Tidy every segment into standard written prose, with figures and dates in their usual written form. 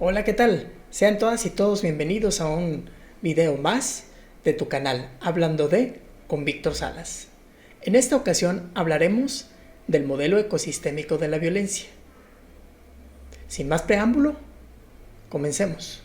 Hola, ¿qué tal? Sean todas y todos bienvenidos a un video más de tu canal Hablando de con Víctor Salas. En esta ocasión hablaremos del modelo ecosistémico de la violencia. Sin más preámbulo, comencemos.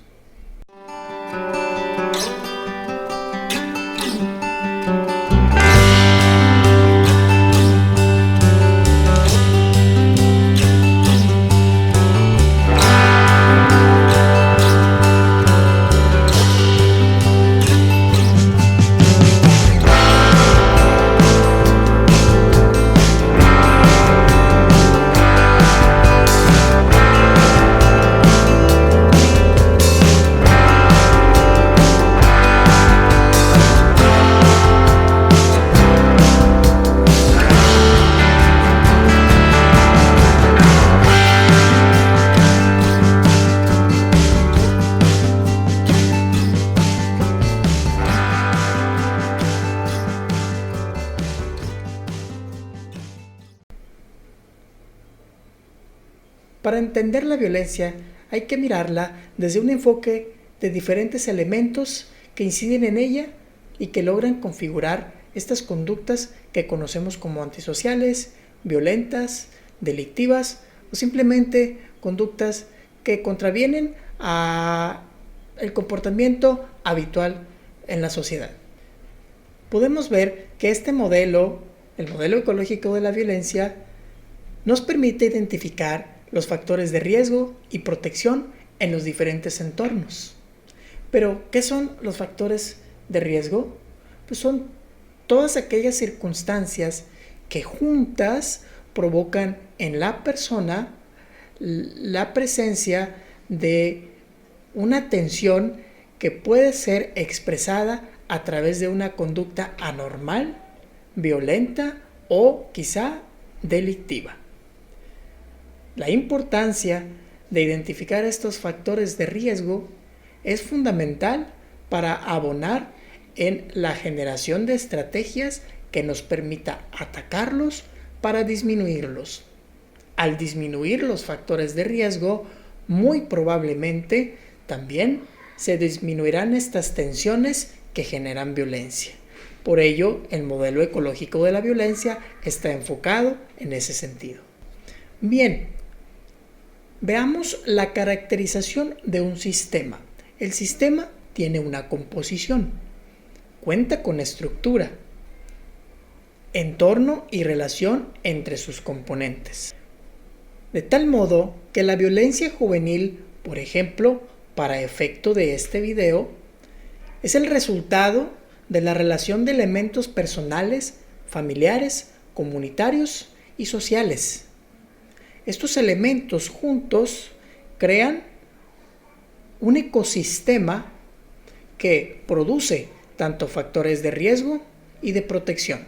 Para entender la violencia hay que mirarla desde un enfoque de diferentes elementos que inciden en ella y que logran configurar estas conductas que conocemos como antisociales, violentas, delictivas o simplemente conductas que contravienen a el comportamiento habitual en la sociedad. Podemos ver que este modelo, el modelo ecológico de la violencia, nos permite identificar los factores de riesgo y protección en los diferentes entornos. Pero, ¿qué son los factores de riesgo? Pues son todas aquellas circunstancias que juntas provocan en la persona la presencia de una tensión que puede ser expresada a través de una conducta anormal, violenta o quizá delictiva. La importancia de identificar estos factores de riesgo es fundamental para abonar en la generación de estrategias que nos permita atacarlos para disminuirlos. Al disminuir los factores de riesgo, muy probablemente también se disminuirán estas tensiones que generan violencia. Por ello, el modelo ecológico de la violencia está enfocado en ese sentido. Bien, veamos la caracterización de un sistema. El sistema tiene una composición, cuenta con estructura, entorno y relación entre sus componentes. De tal modo que la violencia juvenil, por ejemplo, para efecto de este video, es el resultado de la relación de elementos personales, familiares, comunitarios y sociales. Estos elementos juntos crean un ecosistema que produce tanto factores de riesgo y de protección.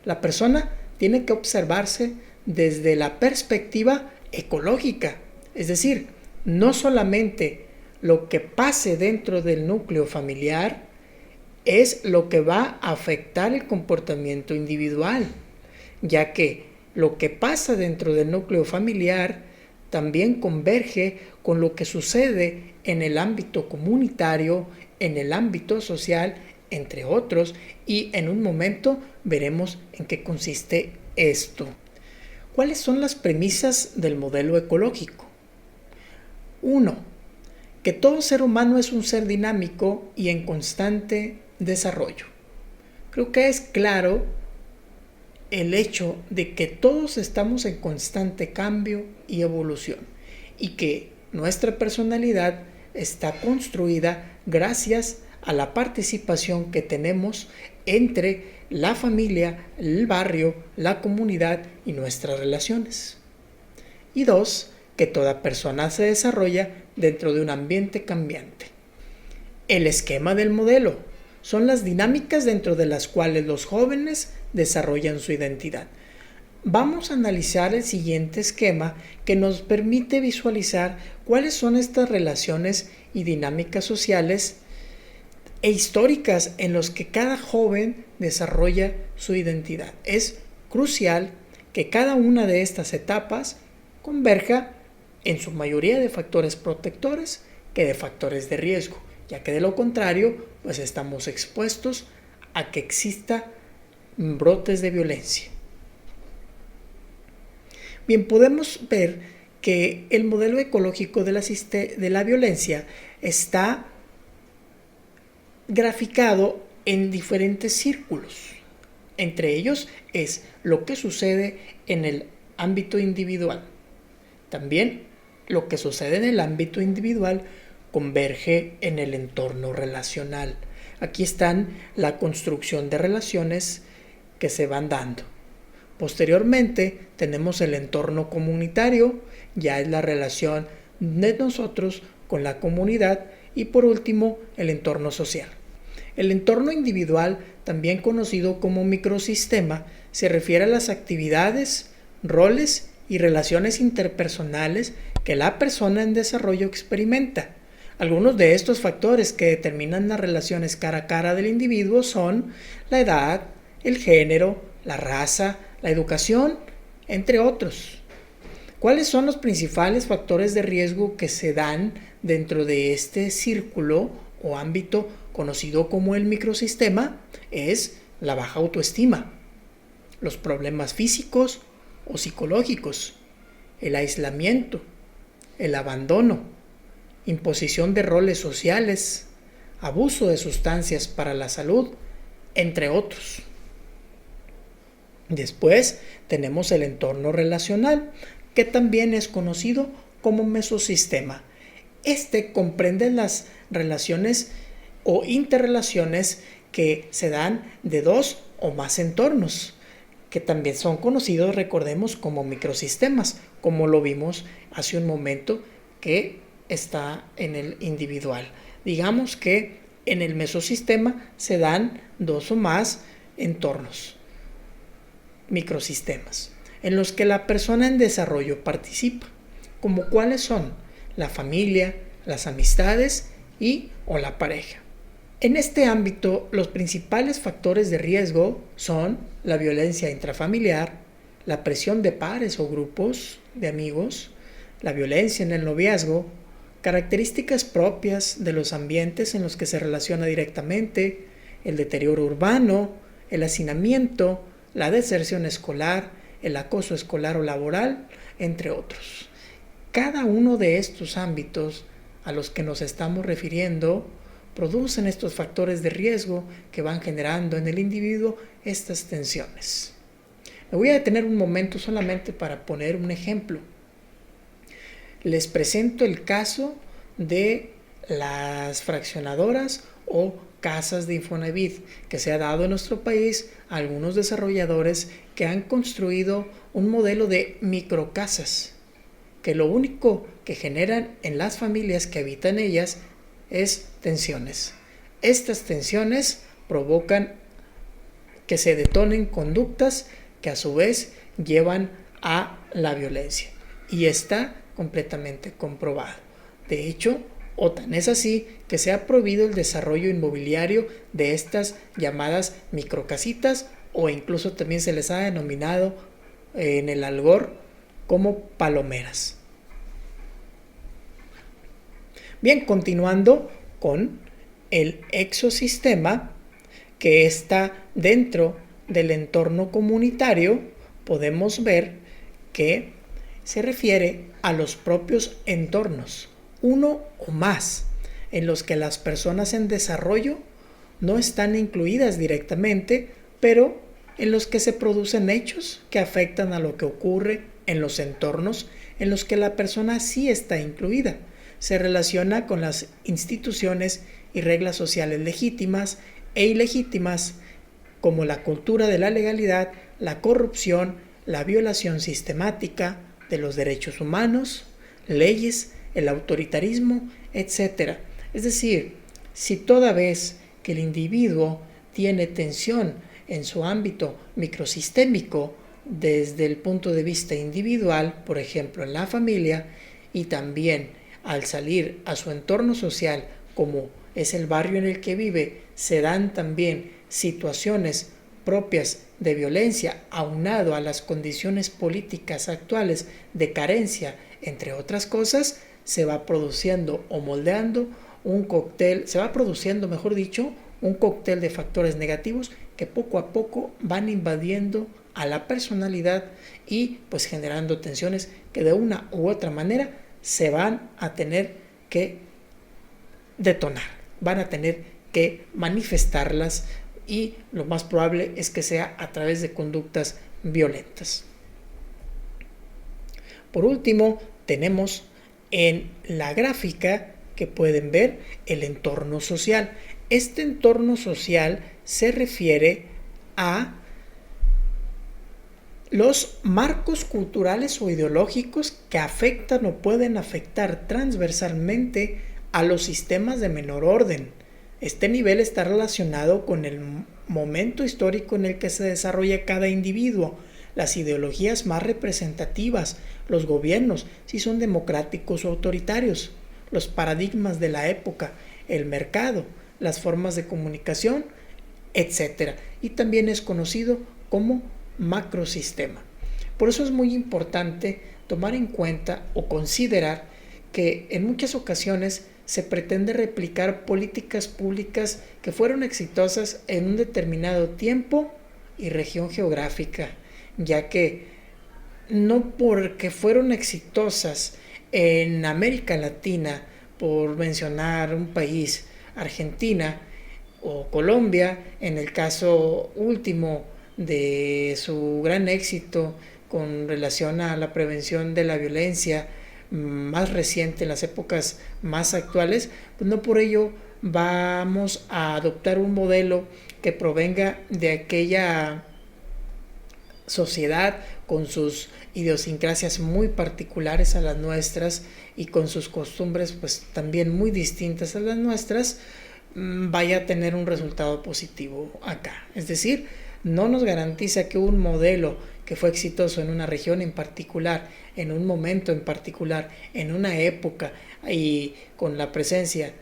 La persona tiene que observarse desde la perspectiva ecológica, es decir, no solamente lo que pase dentro del núcleo familiar es lo que va a afectar el comportamiento individual, ya que lo que pasa dentro del núcleo familiar también converge con lo que sucede en el ámbito comunitario, en el ámbito social, entre otros, y en un momento veremos en qué consiste esto. ¿Cuáles son las premisas del modelo ecológico? 1. Que todo ser humano es un ser dinámico y en constante desarrollo. Creo que es claro el hecho de que todos estamos en constante cambio y evolución y que nuestra personalidad está construida gracias a la participación que tenemos entre la familia, el barrio, la comunidad y nuestras relaciones. Y 2, que toda persona se desarrolla dentro de un ambiente cambiante. El esquema del modelo son las dinámicas dentro de las cuales los jóvenes desarrollan su identidad. Vamos a analizar el siguiente esquema que nos permite visualizar cuáles son estas relaciones y dinámicas sociales e históricas en los que cada joven desarrolla su identidad. Es crucial que cada una de estas etapas converja en su mayoría de factores protectores que de factores de riesgo, ya que de lo contrario, pues estamos expuestos a que exista brotes de violencia. Bien, podemos ver que el modelo ecológico de la violencia está graficado en diferentes círculos. Entre ellos es lo que sucede en el ámbito individual. También lo que sucede en el ámbito individual converge en el entorno relacional. Aquí están la construcción de relaciones que se van dando. Posteriormente tenemos el entorno comunitario, ya es la relación de nosotros con la comunidad, y por último el entorno social. El entorno individual, también conocido como microsistema, se refiere a las actividades, roles y relaciones interpersonales que la persona en desarrollo experimenta. Algunos de estos factores que determinan las relaciones cara a cara del individuo son la edad, el género, la raza, la educación, entre otros. ¿Cuáles son los principales factores de riesgo que se dan dentro de este círculo o ámbito conocido como el microsistema? Es la baja autoestima, los problemas físicos o psicológicos, el aislamiento, el abandono, imposición de roles sociales, abuso de sustancias para la salud, entre otros. Después tenemos el entorno relacional, que también es conocido como mesosistema. Este comprende las relaciones o interrelaciones que se dan de dos o más entornos, que también son conocidos, recordemos, como microsistemas, como lo vimos hace un momento que está en el individual. Digamos que en el mesosistema se dan dos o más entornos, microsistemas, en los que la persona en desarrollo participa, como cuáles son la familia, las amistades o la pareja. En este ámbito, los principales factores de riesgo son la violencia intrafamiliar, la presión de pares o grupos de amigos, la violencia en el noviazgo, características propias de los ambientes en los que se relaciona directamente, el deterioro urbano, el hacinamiento, la deserción escolar, el acoso escolar o laboral, entre otros. Cada uno de estos ámbitos a los que nos estamos refiriendo producen estos factores de riesgo que van generando en el individuo estas tensiones. Me voy a detener un momento solamente para poner un ejemplo. Les presento el caso de las fraccionadoras o casas de Infonavit que se ha dado en nuestro país a algunos desarrolladores que han construido un modelo de microcasas que lo único que generan en las familias que habitan ellas es tensiones. Estas tensiones provocan que se detonen conductas que a su vez llevan a la violencia, y está completamente comprobado. De hecho, tan es así que se ha prohibido el desarrollo inmobiliario de estas llamadas microcasitas, o incluso también se les ha denominado en el Algor como palomeras. Bien, continuando con el exosistema que está dentro del entorno comunitario, podemos ver que se refiere a los propios entornos, uno o más, en los que las personas en desarrollo no están incluidas directamente, pero en los que se producen hechos que afectan a lo que ocurre en los entornos en los que la persona sí está incluida. Se relaciona con las instituciones y reglas sociales legítimas e ilegítimas, como la cultura de la legalidad, la corrupción, la violación sistemática de los derechos humanos, leyes, el autoritarismo, etc. Es decir, si toda vez que el individuo tiene tensión en su ámbito microsistémico desde el punto de vista individual, por ejemplo en la familia, y también al salir a su entorno social, como es el barrio en el que vive, se dan también situaciones propias de violencia, aunado a las condiciones políticas actuales de carencia entre otras cosas, se va produciendo o moldeando un cóctel, se va produciendo, mejor dicho, un cóctel de factores negativos que poco a poco van invadiendo a la personalidad y pues generando tensiones que de una u otra manera se van a tener que detonar, van a tener que manifestarlas y lo más probable es que sea a través de conductas violentas. Por último, tenemos en la gráfica que pueden ver el entorno social. Este entorno social se refiere a los marcos culturales o ideológicos que afectan o pueden afectar transversalmente a los sistemas de menor orden. Este nivel está relacionado con el momento histórico en el que se desarrolla cada individuo, las ideologías más representativas, los gobiernos, si son democráticos o autoritarios, los paradigmas de la época, el mercado, las formas de comunicación, etc. Y también es conocido como macrosistema. Por eso es muy importante tomar en cuenta o considerar que en muchas ocasiones se pretende replicar políticas públicas que fueron exitosas en un determinado tiempo y región geográfica, ya que no porque fueron exitosas en América Latina, por mencionar un país, Argentina o Colombia, en el caso último de su gran éxito con relación a la prevención de la violencia más reciente, en las épocas más actuales, pues no por ello vamos a adoptar un modelo que provenga de aquella sociedad con sus idiosincrasias muy particulares a las nuestras y con sus costumbres pues también muy distintas a las nuestras, vaya a tener un resultado positivo acá. Es decir, no nos garantiza que un modelo que fue exitoso en una región en particular, en un momento en particular, en una época y con la presencia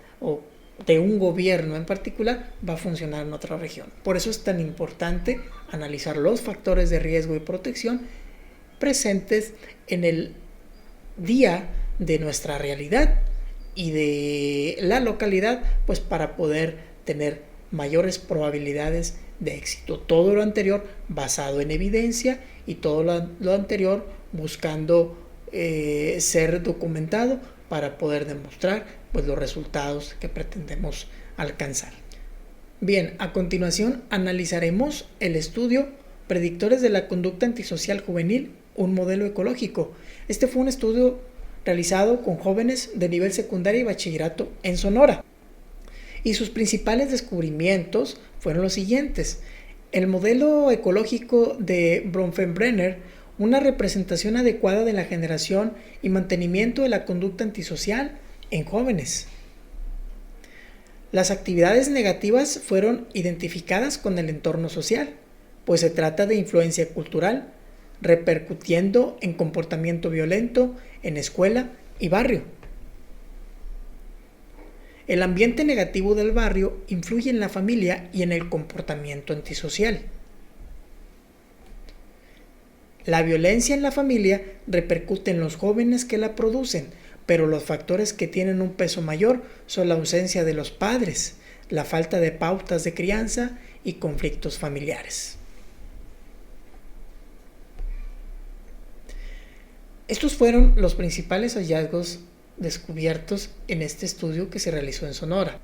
de un gobierno en particular, va a funcionar en otra región. Por eso es tan importante analizar los factores de riesgo y protección presentes en el día de nuestra realidad y de la localidad, pues para poder tener mayores probabilidades de éxito. Todo lo anterior basado en evidencia y todo lo anterior buscando ser documentado para poder demostrar pues los resultados que pretendemos alcanzar. Bien, a continuación analizaremos el estudio Predictores de la conducta antisocial juvenil, un modelo ecológico. Este fue un estudio realizado con jóvenes de nivel secundario y bachillerato en Sonora. Y sus principales descubrimientos fueron los siguientes. El modelo ecológico de Bronfenbrenner, una representación adecuada de la generación y mantenimiento de la conducta antisocial en jóvenes. Las actividades negativas fueron identificadas con el entorno social, pues se trata de influencia cultural, repercutiendo en comportamiento violento en escuela y barrio. El ambiente negativo del barrio influye en la familia y en el comportamiento antisocial. La violencia en la familia repercute en los jóvenes que la producen, pero los factores que tienen un peso mayor son la ausencia de los padres, la falta de pautas de crianza y conflictos familiares. Estos fueron los principales hallazgos descubiertos en este estudio que se realizó en Sonora.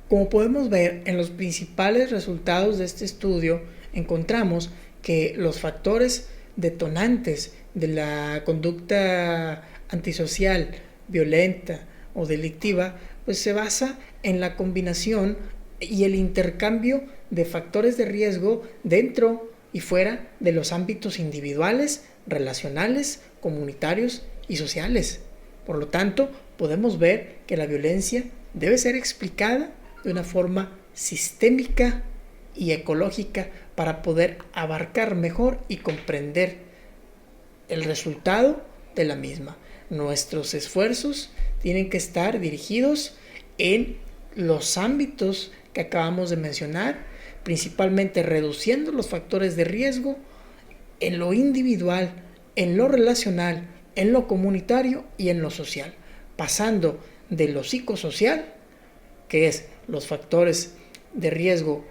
Como podemos ver, en los principales resultados de este estudio encontramos que los factores detonantes de la conducta antisocial, violenta o delictiva, pues se basa en la combinación y el intercambio de factores de riesgo dentro y fuera de los ámbitos individuales, relacionales, comunitarios y sociales. Por lo tanto, podemos ver que la violencia debe ser explicada de una forma sistémica y ecológica para poder abarcar mejor y comprender el resultado de la misma. Nuestros esfuerzos tienen que estar dirigidos en los ámbitos que acabamos de mencionar, principalmente reduciendo los factores de riesgo en lo individual, en lo relacional, en lo comunitario y en lo social, pasando de lo psicosocial, que es los factores de riesgo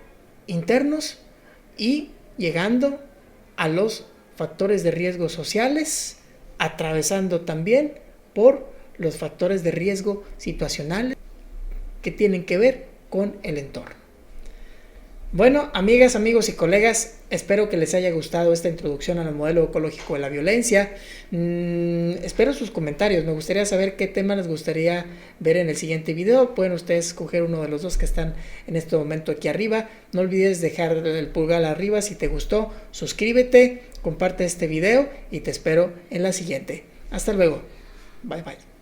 internos, y llegando a los factores de riesgo sociales, atravesando también por los factores de riesgo situacionales que tienen que ver con el entorno. Bueno, amigas, amigos y colegas, espero que les haya gustado esta introducción al modelo ecológico de la violencia. Espero sus comentarios. Me gustaría saber qué tema les gustaría ver en el siguiente video. Pueden ustedes escoger uno de los dos que están en este momento aquí arriba. No olvides dejar el pulgar arriba si te gustó. Suscríbete, comparte este video y te espero en la siguiente. Hasta luego. Bye bye.